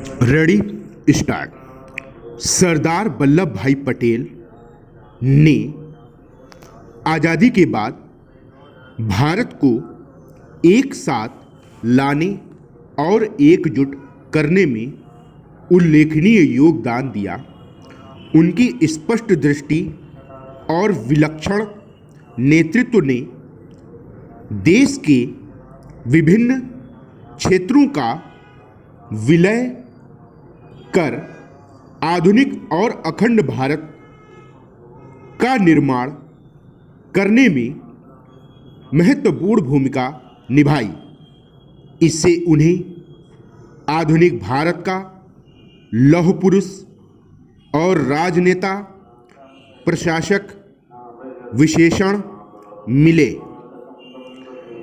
Ready start. Sardar Vallabh भाई पटेल ने आज़ादी के बाद भारत को एक साथ लाने और एकजुट करने में उल्लेखनीय योगदान दिया। उनकी स्पष्ट दृष्टि और विलक्षण नेतृत्व ने देश के विभिन्न क्षेत्रों का विलय कर आधुनिक और अखंड भारत का निर्माण करने में महत्वपूर्ण भूमिका निभाई। इससे उन्हें आधुनिक भारत का लौह पुरुष और राजनेता प्रशासक विशेषण मिले।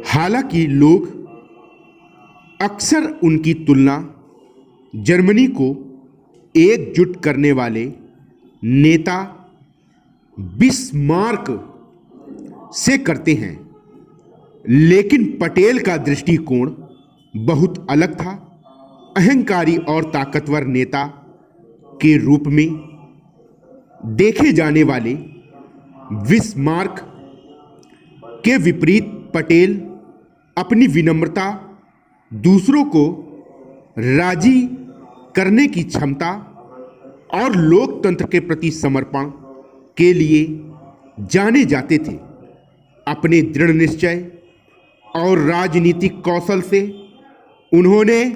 हालांकि लोग अक्सर उनकी तुलना जर्मनी को एकजुट करने वाले नेता बिस्मार्क से करते हैं, लेकिन पटेल का दृष्टिकोण बहुत अलग था। अहंकारी और ताकतवर नेता के रूप में देखे जाने वाले बिस्मार्क के विपरीत पटेल अपनी विनम्रता, दूसरों को राजी करने की क्षमता और लोकतंत्र के प्रति समर्पण के लिए जाने जाते थे। अपने दृढ़ निश्चय और राजनीतिक कौशल से उन्होंने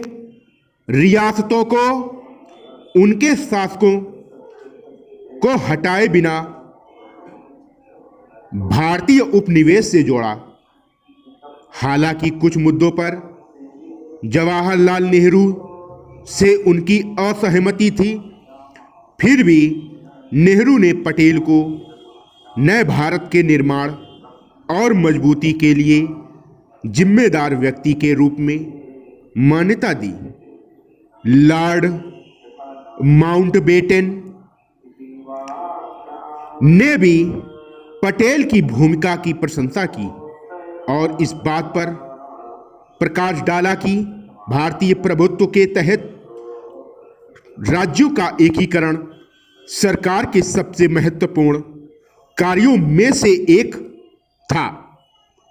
रियासतों को उनके शासकों को हटाए बिना भारतीय उपनिवेश से जोड़ा। हालांकि कुछ मुद्दों पर जवाहरलाल नेहरू से उनकी असहमति थी, फिर भी नेहरू ने पटेल को नए भारत के निर्माण और मजबूती के लिए जिम्मेदार व्यक्ति के रूप में मान्यता दी। लॉर्ड माउंटबेटन ने भी पटेल की भूमिका की प्रशंसा की और इस बात पर प्रकाश डाला कि भारतीय प्रभुत्व के तहत राज्यों का एकीकरण सरकार के सबसे महत्वपूर्ण कार्यों में से एक था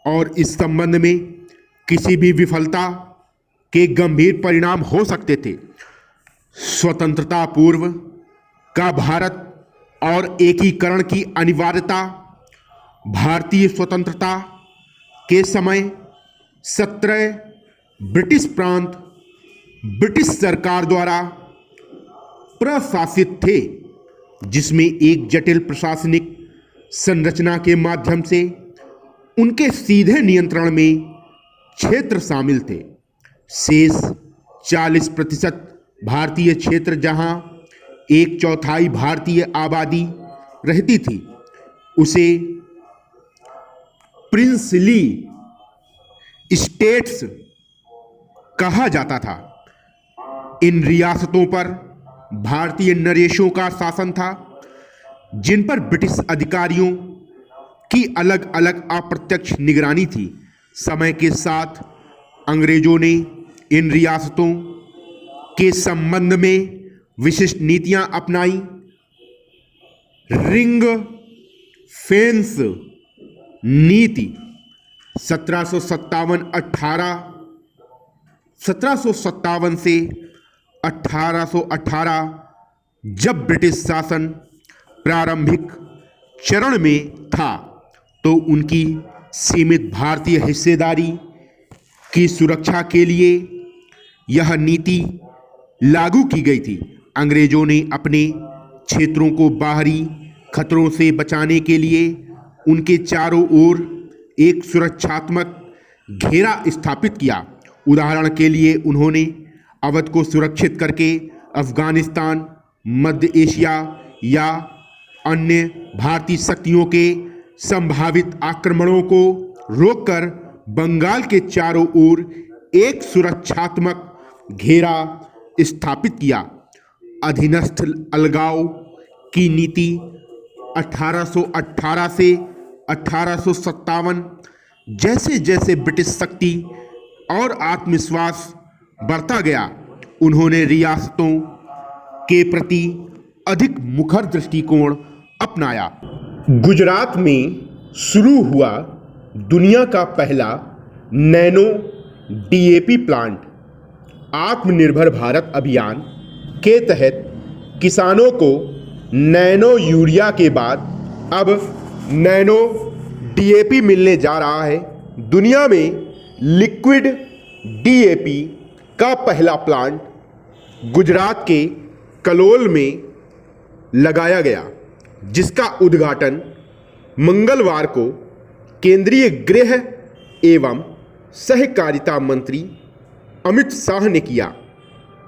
और इस संबंध में किसी भी विफलता के गंभीर परिणाम हो सकते थे। स्वतंत्रता पूर्व का भारत और एकीकरण की अनिवार्यता। भारतीय स्वतंत्रता के समय 17 ब्रिटिश प्रांत ब्रिटिश सरकार द्वारा प्रशासित थे, जिसमें एक जटिल प्रशासनिक संरचना के माध्यम से उनके सीधे नियंत्रण में क्षेत्र शामिल थे। शेष 40% भारतीय क्षेत्र, जहां 1/4 भारतीय आबादी रहती थी, उसे प्रिंसली स्टेट्स कहा जाता था। इन रियासतों पर भारतीय नरेशों का शासन था, जिन पर ब्रिटिश अधिकारियों की अलग अलग अप्रत्यक्ष निगरानी थी। समय के साथ अंग्रेजों ने इन रियासतों के संबंध में विशिष्ट नीतियां अपनाई। रिंग फेंस नीति 1757 से 1818, जब ब्रिटिश शासन प्रारंभिक चरण में था, तो उनकी सीमित भारतीय हिस्सेदारी की सुरक्षा के लिए यह नीति लागू की गई थी। अंग्रेजों ने अपने क्षेत्रों को बाहरी खतरों से बचाने के लिए उनके चारों ओर एक सुरक्षात्मक घेरा स्थापित किया। उदाहरण के लिए उन्होंने अवध को सुरक्षित करके अफगानिस्तान, मध्य एशिया या अन्य भारतीय शक्तियों के संभावित आक्रमणों को रोककर बंगाल के चारों ओर एक सुरक्षात्मक घेरा स्थापित किया। अधीनस्थ अलगाव की नीति 1818 से 1857, जैसे जैसे ब्रिटिश शक्ति और आत्मविश्वास बढ़ता गया, उन्होंने रियासतों के प्रति अधिक मुखर दृष्टिकोण अपनाया। गुजरात में शुरू हुआ दुनिया का पहला नैनो डीएपी प्लांट। आत्मनिर्भर भारत अभियान के तहत किसानों को नैनो यूरिया के बाद अब नैनो डीएपी मिलने जा रहा है। दुनिया में लिक्विड डीएपी का पहला प्लांट गुजरात के कलोल में लगाया गया, जिसका उद्घाटन मंगलवार को केंद्रीय गृह एवं सहकारिता मंत्री अमित शाह ने किया।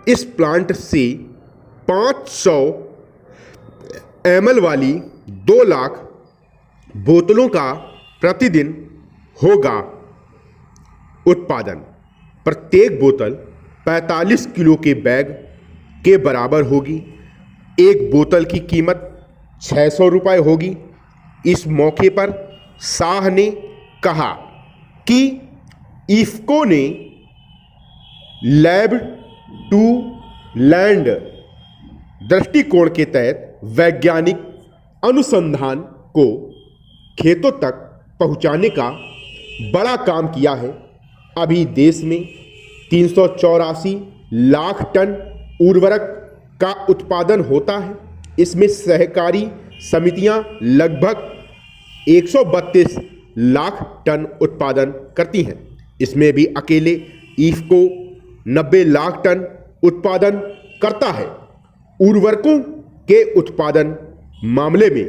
इस प्लांट से 500 ml वाली 2 लाख बोतलों का प्रतिदिन होगा उत्पादन। प्रत्येक बोतल 45 किलो के बैग के बराबर होगी। एक बोतल की कीमत 600 रुपये होगी। इस मौके पर शाह ने कहा कि इफ्को ने लैब टू लैंड दृष्टिकोण के तहत वैज्ञानिक अनुसंधान को खेतों तक पहुंचाने का बड़ा काम किया है। अभी देश में 384 लाख टन उर्वरक का उत्पादन होता है। इसमें सहकारी समितियां लगभग 132 लाख टन उत्पादन करती हैं। इसमें भी अकेले इफ्को 90 लाख टन उत्पादन करता है। उर्वरकों के उत्पादन मामले में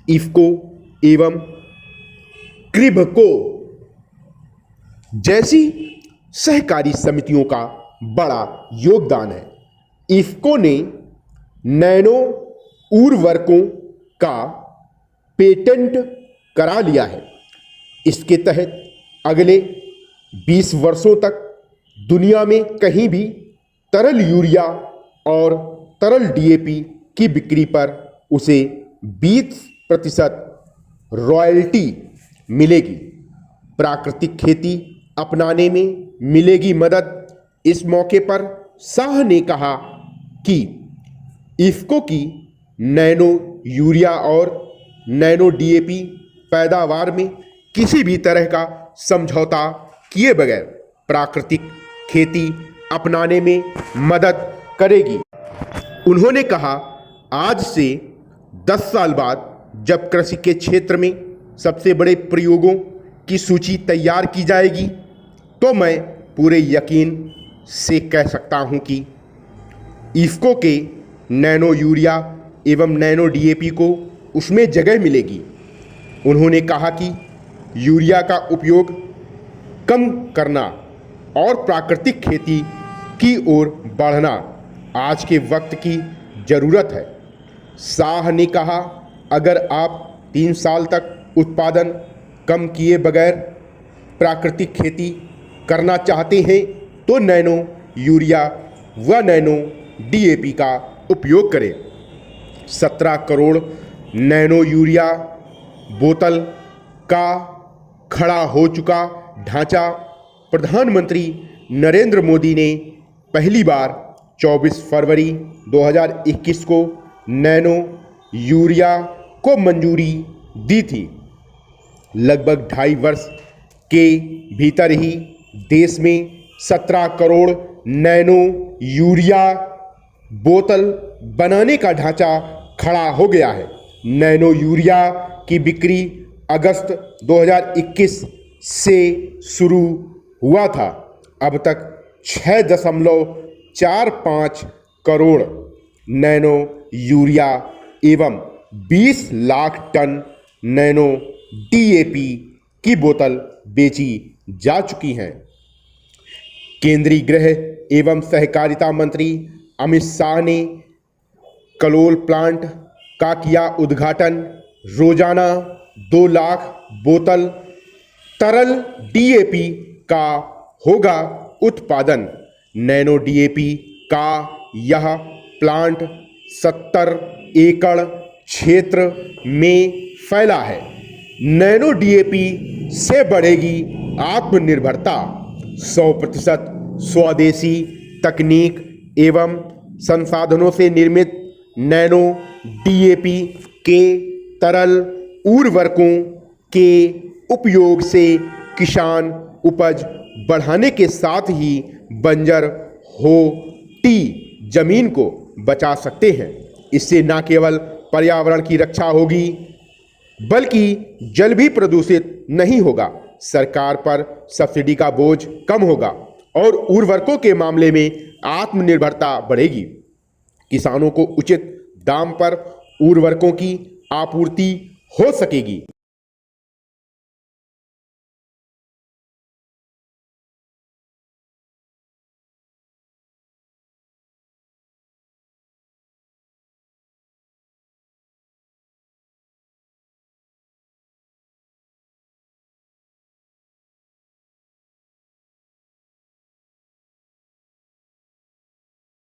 इफ्को एवं क्रिबको जैसी सहकारी समितियों का बड़ा योगदान है। इफ्को ने नैनो उर्वरकों का पेटेंट करा लिया है। इसके तहत अगले 20 वर्षों तक दुनिया में कहीं भी तरल यूरिया और तरल डीएपी की बिक्री पर उसे 20% रॉयल्टी मिलेगी। प्राकृतिक खेती अपनाने में मिलेगी मदद। इस मौके पर शाह ने कहा कि इफ्को की नैनो यूरिया और नैनो डीएपी पैदावार में किसी भी तरह का समझौता किए बगैर प्राकृतिक खेती अपनाने में मदद करेगी। उन्होंने कहा, आज से 10 साल बाद जब कृषि के क्षेत्र में सबसे बड़े प्रयोगों की सूची तैयार की जाएगी, तो मैं पूरे यकीन से कह सकता हूं कि इफ्को के नैनो यूरिया एवं नैनो डीएपी को उसमें जगह मिलेगी। उन्होंने कहा कि यूरिया का उपयोग कम करना और प्राकृतिक खेती की ओर बढ़ना आज के वक्त की ज़रूरत है। शाह ने कहा, अगर आप 3 साल तक उत्पादन कम किए बगैर प्राकृतिक खेती करना चाहते हैं तो नैनो यूरिया व नैनो डीएपी का उपयोग करें। 17 करोड़ नैनो यूरिया बोतल का खड़ा हो चुका ढांचा प्रधानमंत्री नरेंद्र मोदी ने पहली बार 24 फरवरी 2021 को नैनो यूरिया को मंजूरी दी थी। लगभग 2.5 वर्ष के भीतर ही देश में 17 करोड़ नैनो यूरिया बोतल बनाने का ढांचा खड़ा हो गया है। नैनो यूरिया की बिक्री अगस्त 2021 से शुरू हुआ था। अब तक 6.45 करोड़ नैनो यूरिया एवं 20 लाख टन नैनो डीएपी की बोतल बेची जा चुकी हैं। केंद्रीय गृह एवं सहकारिता मंत्री अमित शाह ने कलोल प्लांट का किया उद्घाटन। रोजाना 2 लाख बोतल तरल डीएपी का होगा उत्पादन। नैनो डीएपी का यह प्लांट 70 एकड़ क्षेत्र में फैला है। नैनो डीएपी से बढ़ेगी आत्मनिर्भरता। 100% स्वदेशी तकनीक एवं संसाधनों से निर्मित नैनो डीएपी के तरल उर्वरकों के उपयोग से किसान उपज बढ़ाने के साथ ही बंजर होती जमीन को बचा सकते हैं। इससे न केवल पर्यावरण की रक्षा होगी बल्कि जल भी प्रदूषित नहीं होगा, सरकार पर सब्सिडी का बोझ कम होगा और उर्वरकों के मामले में आत्मनिर्भरता बढ़ेगी। किसानों को उचित दाम पर उर्वरकों की आपूर्ति हो सकेगी।